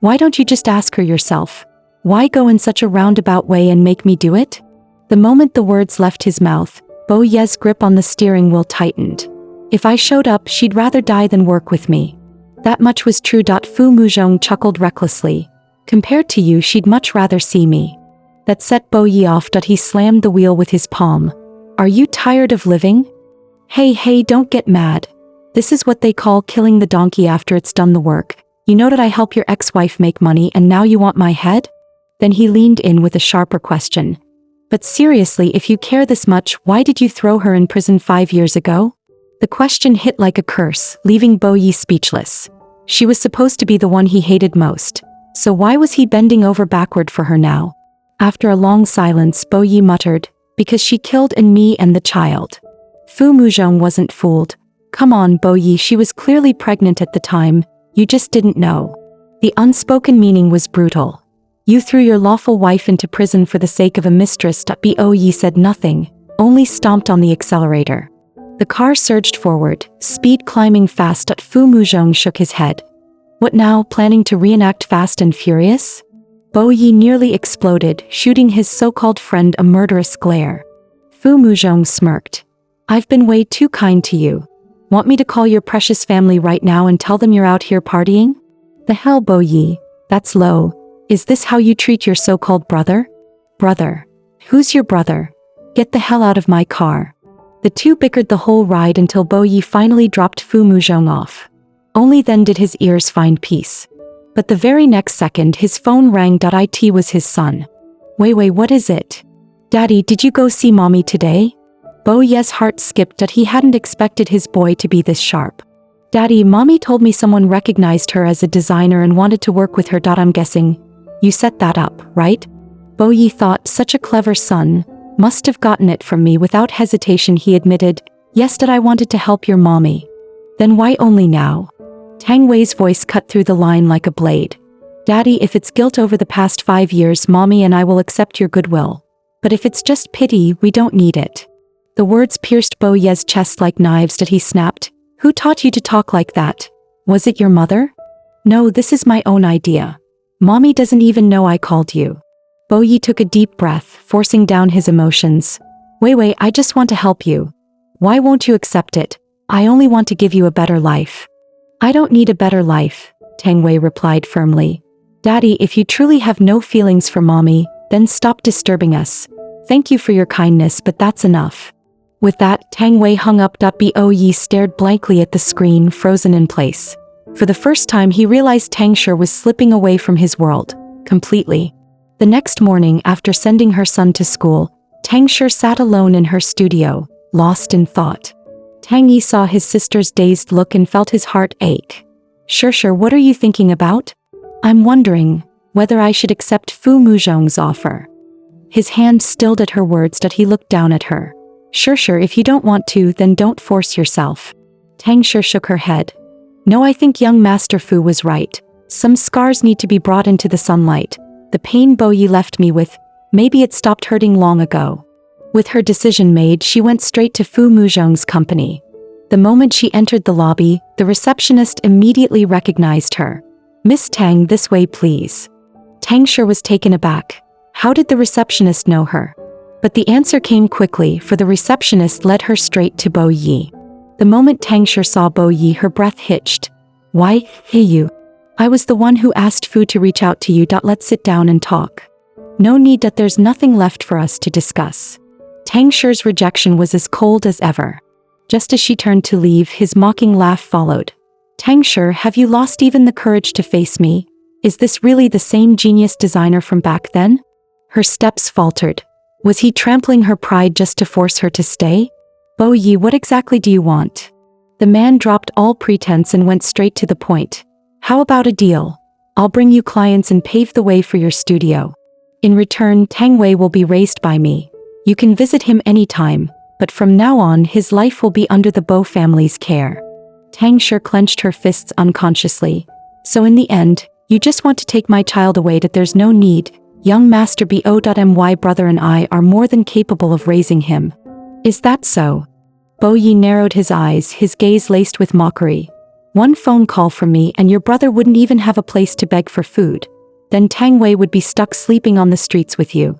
Why don't you just ask her yourself? Why go in such a roundabout way and make me do it? The moment the words left his mouth, Bo Ye's grip on the steering wheel tightened. If I showed up, she'd rather die than work with me. That much was true. Fu Muzhong chuckled recklessly. Compared to you, she'd much rather see me. That set Bo Yi off. He slammed the wheel with his palm. Are you tired of living? Hey, don't get mad. This is what they call killing the donkey after it's done the work. You know that I help your ex-wife make money and now you want my head? Then he leaned in with a sharper question. But seriously, if you care this much, why did you throw her in prison 5 years ago? The question hit like a curse, leaving Bo Yi speechless. She was supposed to be the one he hated most. So why was he bending over backward for her now? After a long silence, Bo Yi muttered, because she killed me and the child. Fu Muzhong wasn't fooled. Come on, Bo Yi, she was clearly pregnant at the time, you just didn't know. The unspoken meaning was brutal. You threw your lawful wife into prison for the sake of a mistress. Bo Yi said nothing, only stomped on the accelerator. The car surged forward, speed climbing fast. Fu Muzhong shook his head. What now, planning to reenact Fast and Furious? Bo Yi nearly exploded, shooting his so-called friend a murderous glare. Fu Muzhong smirked. I've been way too kind to you. Want me to call your precious family right now and tell them you're out here partying? The hell, Bo Yi, that's low. Is this how you treat your so-called brother? Brother? Who's your brother? Get the hell out of my car. The two bickered the whole ride until Bo Yi finally dropped Fu Muzhong off. Only then did his ears find peace. But the very next second his phone rang. It was his son. Wei, what is it? Daddy, did you go see mommy today? Bo Ye's heart skipped that he hadn't expected his boy to be this sharp. Daddy, mommy told me someone recognized her as a designer and wanted to work with her. I'm guessing you set that up, right? Bo Yi thought, such a clever son, must have gotten it from me. Without hesitation he admitted, yes, Dad, I wanted to help your mommy. Then why only now? Tang Wei's voice cut through the line like a blade. Daddy, if it's guilt over the past 5 years, mommy and I will accept your goodwill. But if it's just pity, we don't need it. The words pierced Bo Ye's chest like knives. He snapped. Who taught you to talk like that? Was it your mother? No, this is my own idea. Mommy doesn't even know I called you. Bo Yi took a deep breath, forcing down his emotions. Wei, I just want to help you. Why won't you accept it? I only want to give you a better life. I don't need a better life, Tang Wei replied firmly. Daddy, if you truly have no feelings for mommy, then stop disturbing us. Thank you for your kindness, but that's enough. With that, Tang Wei hung up. Bo Yi stared blankly at the screen, frozen in place. For the first time he realized Tang Shi was slipping away from his world, completely. The next morning, after sending her son to school, Tang Shi sat alone in her studio, lost in thought. Tang Yi saw his sister's dazed look and felt his heart ache. Shi, what are you thinking about? I'm wondering whether I should accept Fu Muzhong's offer. His hand stilled at her words. He looked down at her. Shi, if you don't want to, then don't force yourself. Tang Shi shook her head. No, I think young Master Fu was right. Some scars need to be brought into the sunlight. The pain Bo Yi left me with, maybe it stopped hurting long ago. With her decision made, she went straight to Fu Muzhong's company. The moment she entered the lobby, the receptionist immediately recognized her. Miss Tang, this way please. Tang Shi was taken aback. How did the receptionist know her? But the answer came quickly, for the receptionist led her straight to Bo Yi. The moment Tang Shi saw Bo Yi, her breath hitched. Why, hey you. I was the one who asked Fu to reach out to you. Let's sit down and talk. No need. There's nothing left for us to discuss. Tang Shi's rejection was as cold as ever. Just as she turned to leave, his mocking laugh followed. Tang Shi, have you lost even the courage to face me? Is this really the same genius designer from back then? Her steps faltered. Was he trampling her pride just to force her to stay? Bo Yi, what exactly do you want? The man dropped all pretense and went straight to the point. How about a deal? I'll bring you clients and pave the way for your studio. In return, Tang Wei will be raised by me. You can visit him anytime, but from now on his life will be under the Bo family's care. Tang Shi clenched her fists unconsciously. So in the end, you just want to take my child away? There's no need. Young Master Bo.my brother and I are more than capable of raising him. Is that so? Bo Yi narrowed his eyes, his gaze laced with mockery. One phone call from me and your brother wouldn't even have a place to beg for food. Then Tang Wei would be stuck sleeping on the streets with you.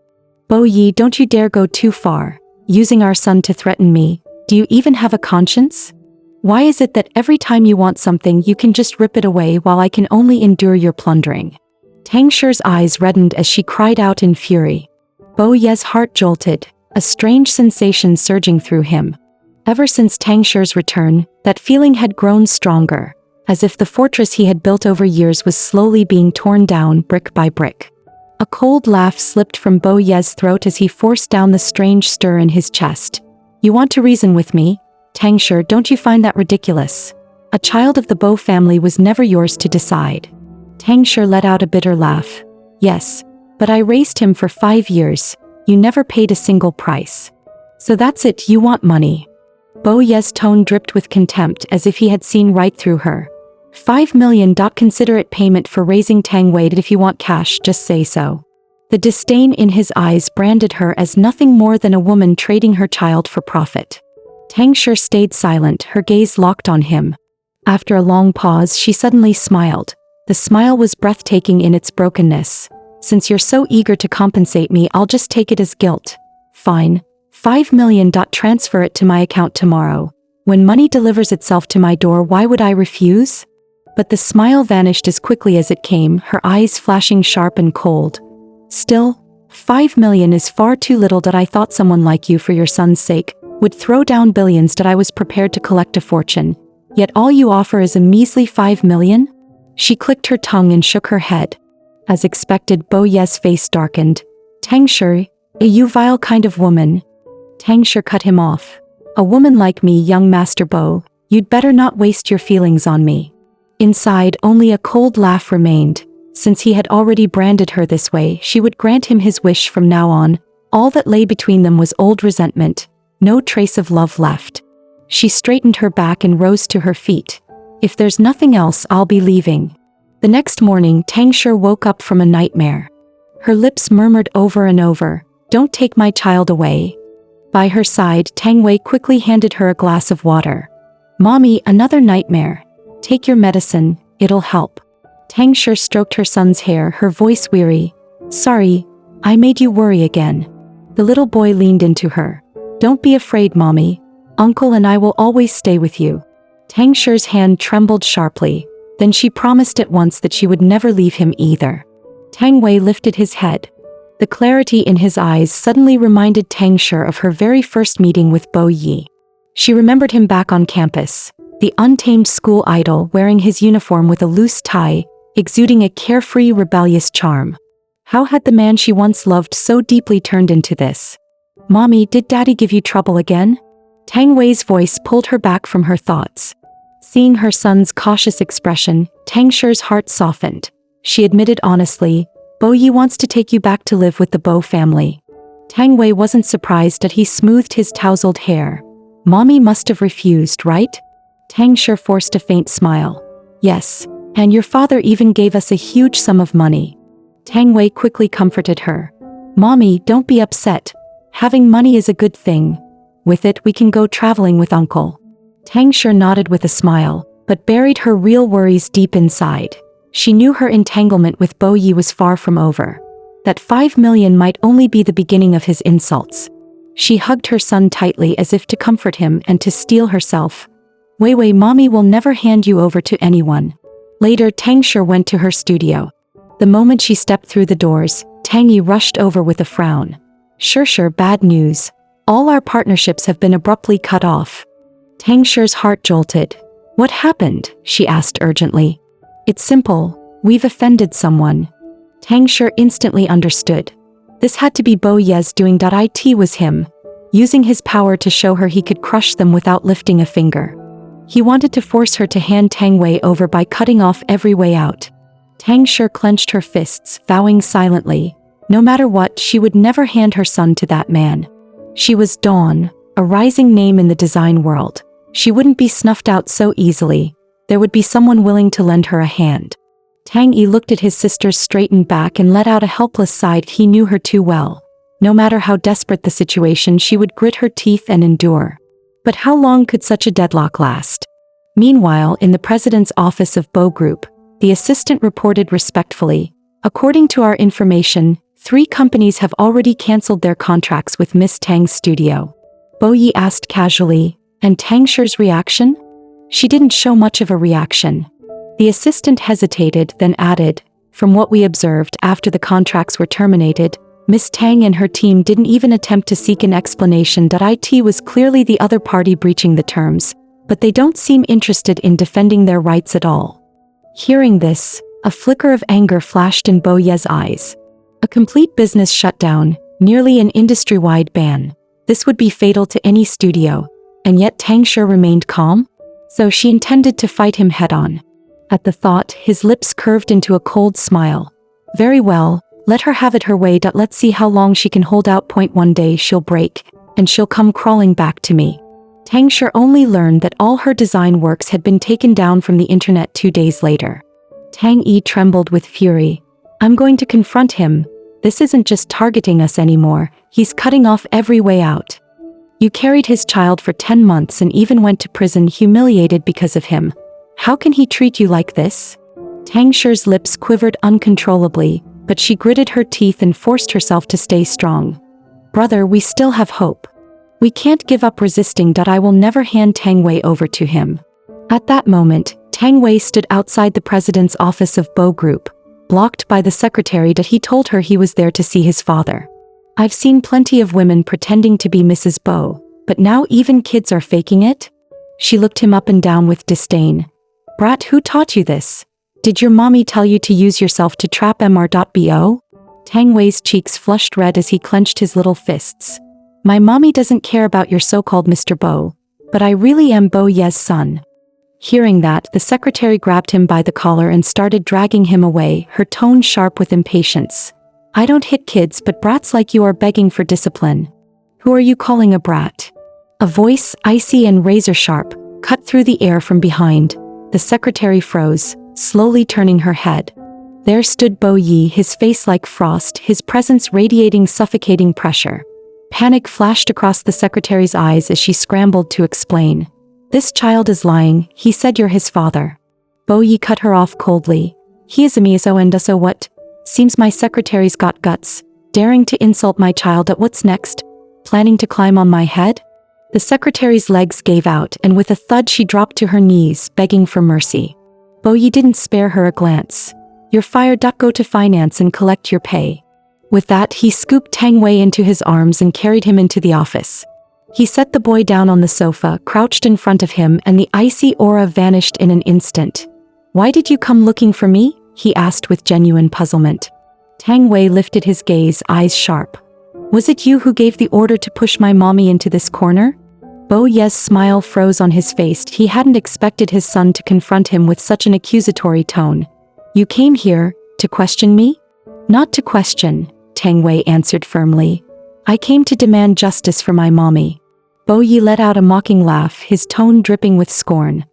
Bo Yi, don't you dare go too far. Using our son to threaten me. Do you even have a conscience? Why is it that every time you want something you can just rip it away while I can only endure your plundering? Tang Shi's eyes reddened as she cried out in fury. Bo Ye's heart jolted, a strange sensation surging through him. Ever since Tang Shi's return, that feeling had grown stronger, as if the fortress he had built over years was slowly being torn down brick by brick. A cold laugh slipped from Bo Ye's throat as he forced down the strange stir in his chest. You want to reason with me? Tang Shi, don't you find that ridiculous? A child of the Bo family was never yours to decide. Tang Shi let out a bitter laugh. Yes, but I raised him for 5 years. You never paid a single price. So that's it, you want money. Bo Ye's tone dripped with contempt as if he had seen right through her. 5 million. Consider it payment for raising Tang Wei. If you want cash, just say so. The disdain in his eyes branded her as nothing more than a woman trading her child for profit. Tang Shi stayed silent, her gaze locked on him. After a long pause, she suddenly smiled. The smile was breathtaking in its brokenness. Since you're so eager to compensate me, I'll just take it as guilt. Fine. 5 million. Transfer it to my account tomorrow. When money delivers itself to my door, why would I refuse? But the smile vanished as quickly as it came, her eyes flashing sharp and cold. Still, 5 million is far too little that I thought someone like you for your son's sake would throw down billions that I was prepared to collect a fortune. Yet all you offer is a measly 5 million? She clicked her tongue and shook her head. As expected, Bo Ye's face darkened. Tang Shi, you vile kind of woman. Tang Shi cut him off. A woman like me, young Master Bo, you'd better not waste your feelings on me. Inside, only a cold laugh remained. Since he had already branded her this way, she would grant him his wish from now on. All that lay between them was old resentment, no trace of love left. She straightened her back and rose to her feet. If there's nothing else, I'll be leaving. The next morning, Tang Shi woke up from a nightmare. Her lips murmured over and over, "Don't take my child away." By her side, Tang Wei quickly handed her a glass of water. "Mommy, another nightmare. Take your medicine, it'll help." Tang Shi stroked her son's hair, her voice weary. "Sorry, I made you worry again." The little boy leaned into her. "Don't be afraid, Mommy. Uncle and I will always stay with you." Tang Shi's hand trembled sharply. Then she promised at once that she would never leave him either. Tang Wei lifted his head. The clarity in his eyes suddenly reminded Tang Shi of her very first meeting with Bo Yi. She remembered him back on campus, the untamed school idol wearing his uniform with a loose tie, exuding a carefree, rebellious charm. How had the man she once loved so deeply turned into this? "Mommy, did Daddy give you trouble again?" Tang Wei's voice pulled her back from her thoughts. Seeing her son's cautious expression, Tang Shi's heart softened. She admitted honestly, "Bo Yi wants to take you back to live with the Bo family." Tang Wei wasn't surprised that he smoothed his tousled hair. "Mommy must have refused, right?" Tang Shi forced a faint smile. "Yes, and your father even gave us a huge sum of money." Tang Wei quickly comforted her. "Mommy, don't be upset. Having money is a good thing. With it we can go traveling with Uncle." Tang Shi nodded with a smile, but buried her real worries deep inside. She knew her entanglement with Bo Yi was far from over. That 5 million might only be the beginning of his insults. She hugged her son tightly as if to comfort him and to steel herself. "Wei, Mommy will never hand you over to anyone." Later, Tang Shi went to her studio. The moment she stepped through the doors, Tang Yi rushed over with a frown. Sure, bad news. All our partnerships have been abruptly cut off." Tang Shi's heart jolted. "What happened?" she asked urgently. "It's simple. We've offended someone." Tang Shi instantly understood. This had to be Bo Ye's doing. It was him, using his power to show her he could crush them without lifting a finger. He wanted to force her to hand Tang Wei over by cutting off every way out. Tang Shi clenched her fists, vowing silently, no matter what, she would never hand her son to that man. She was Dawn, a rising name in the design world. She wouldn't be snuffed out so easily. There would be someone willing to lend her a hand. Tang Yi looked at his sister's straightened back and let out a helpless sigh. He knew her too well. No matter how desperate the situation, she would grit her teeth and endure. But how long could such a deadlock last? Meanwhile, in the president's office of Bo Group, the assistant reported respectfully, "According to our information, 3 companies have already cancelled their contracts with Miss Tang's studio." Bo Yi asked casually, "And Tang Shi's reaction?" She didn't show much of a reaction. The assistant hesitated, then added, "From what we observed after the contracts were terminated, Miss Tang and her team didn't even attempt to seek an explanation. It was clearly the other party breaching the terms, but they don't seem interested in defending their rights at all." Hearing this, a flicker of anger flashed in Bo Ye's eyes. A complete business shutdown, nearly an industry-wide ban. This would be fatal to any studio, and yet Tang Shi remained calm? So she intended to fight him head-on. At the thought, his lips curved into a cold smile. "Very well, let her have it her way. Let's see how long she can hold out. One day she'll break, and she'll come crawling back to me." Tang Shi only learned that all her design works had been taken down from the internet 2 days later. Tang Yi trembled with fury. "I'm going to confront him. This isn't just targeting us anymore, he's cutting off every way out. You carried his child for 10 months and even went to prison humiliated because of him. How can he treat you like this?" Tang Shi's lips quivered uncontrollably, but she gritted her teeth and forced herself to stay strong. "Brother, we still have hope. We can't give up resisting. I will never hand Tang Wei over to him." At that moment, Tang Wei stood outside the president's office of Bo Group. blocked by the secretary that he told her he was there to see his father. I've seen plenty of women pretending to be Mrs. Bo, but now even kids are faking it? She looked him up and down with disdain. Brat, who taught you this? Did your mommy tell you to use yourself to trap Mr.Bo? Tang Wei's cheeks flushed red as he clenched his little fists. My mommy doesn't care about your so-called Mr. Bo, but I really am Bo Ye's son. Hearing that, the secretary grabbed him by the collar and started dragging him away, her tone sharp with impatience. I don't hit kids, but brats like you are begging for discipline. Who are you calling a brat? A voice, icy and razor-sharp, cut through the air from behind. The secretary froze, slowly turning her head. There stood Bo Yi, his face like frost, his presence radiating suffocating pressure. Panic flashed across the secretary's eyes as she scrambled to explain. This child is lying, he said you're his father. Bo Yi cut her off coldly. He is a miso and so what? Seems my secretary's got guts, daring to insult my child at what's next? Planning to climb on my head? The secretary's legs gave out and with a thud she dropped to her knees, begging for mercy. Bo Yi didn't spare her a glance. You're fired. Go to finance and collect your pay. With that, he scooped Tang Wei into his arms and carried him into the office. He set the boy down on the sofa, crouched in front of him, and the icy aura vanished in an instant. Why did you come looking for me? He asked with genuine puzzlement. Tang Wei lifted his gaze, eyes sharp. Was it you who gave the order to push my mommy into this corner? Bo Ye's smile froze on his face. He hadn't expected his son to confront him with such an accusatory tone. You came here to question me? Not to question, Tang Wei answered firmly. I came to demand justice for my mommy. Bo Yi let out a mocking laugh, his tone dripping with scorn.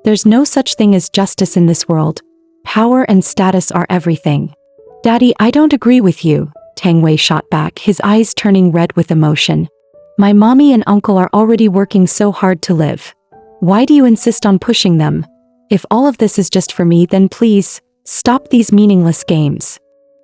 There's no such thing as justice in this world. Power and status are everything. Daddy, I don't agree with you, Tang Wei shot back, his eyes turning red with emotion. My mommy and uncle are already working so hard to live. Why do you insist on pushing them? If all of this is just for me, then please, stop these meaningless games.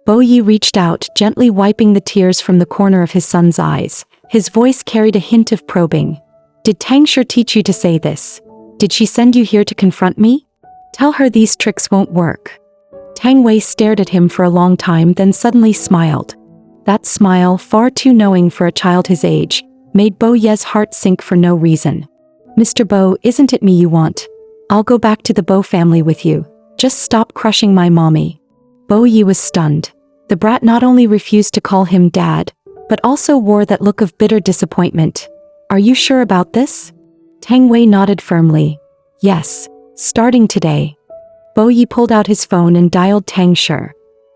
Bo Yi reached out, gently wiping the tears from the corner of his son's eyes. His voice carried a hint of probing. Did Tang Shi teach you to say this? Did she send you here to confront me? Tell her these tricks won't work. Tang Wei stared at him for a long time, then suddenly smiled. That smile, far too knowing for a child his age, made Bo Ye's heart sink for no reason. Mr. Bo, isn't it me you want? I'll go back to the Bo family with you. Just stop crushing my mommy. Bo Yi was stunned. The brat not only refused to call him dad, but also wore that look of bitter disappointment. Are you sure about this? Tang Wei nodded firmly. Yes, starting today. Bo Yi pulled out his phone and dialed Tang Shi.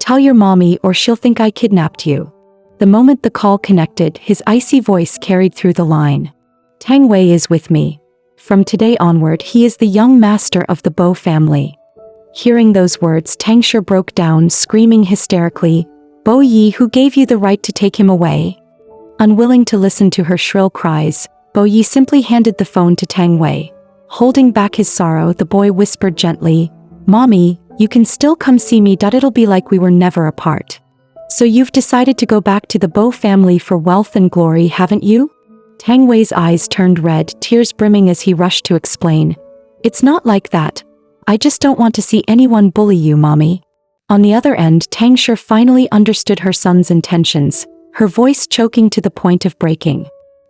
Tell your mommy or she'll think I kidnapped you. The moment the call connected, his icy voice carried through the line. Tang Wei is with me. From today onward, he is the young master of the Bo family. Hearing those words, Tang Shi broke down, screaming hysterically, Bo Yi, who gave you the right to take him away? Unwilling to listen to her shrill cries, Bo Yi simply handed the phone to Tang Wei. Holding back his sorrow, the boy whispered gently, Mommy, you can still come see me. It'll be like we were never apart. So you've decided to go back to the Bo family for wealth and glory, haven't you? Tang Wei's eyes turned red, tears brimming as he rushed to explain. It's not like that. I just don't want to see anyone bully you, Mommy. On the other end, Tang Shi finally understood her son's intentions, her voice choking to the point of breaking.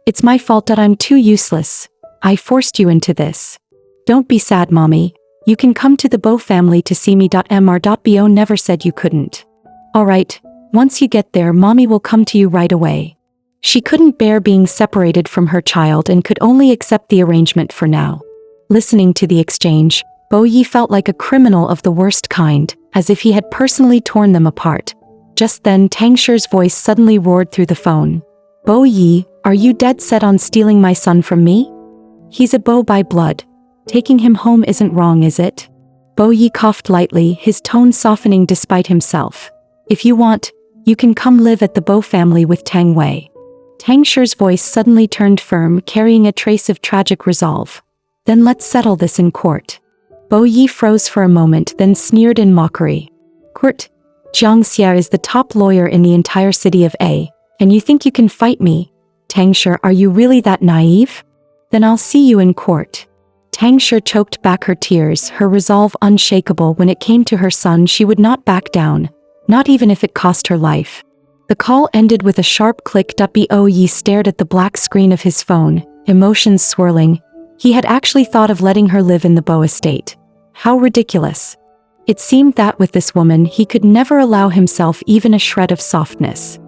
It's my fault that I'm too useless. I forced you into this. Don't be sad, Mommy. You can come to the Bo family to see me. Mr.Bo never said you couldn't. Alright, once you get there, Mommy will come to you right away. She couldn't bear being separated from her child and could only accept the arrangement for now. Listening to the exchange, Bo Yi felt like a criminal of the worst kind, as if he had personally torn them apart. Just then, Tang Shi's voice suddenly roared through the phone. Bo Yi, are you dead set on stealing my son from me? He's a Bo by blood. Taking him home isn't wrong, is it? Bo Yi coughed lightly, his tone softening despite himself. If you want, you can come live at the Bo family with Tang Wei. Tang Shi's voice suddenly turned firm, carrying a trace of tragic resolve. Then let's settle this in court. Bo Yi froze for a moment, then sneered in mockery. Court? Jiang Xia is the top lawyer in the entire city of A, and you think you can fight me? Tang Shi, are you really that naive? Then I'll see you in court. Tang Shi choked back her tears, her resolve unshakable. When it came to her son, she would not back down, not even if it cost her life. The call ended with a sharp click. Bo Yi stared at the black screen of his phone, emotions swirling. He had actually thought of letting her live in the Bo estate. How ridiculous. It seemed that with this woman he could never allow himself even a shred of softness.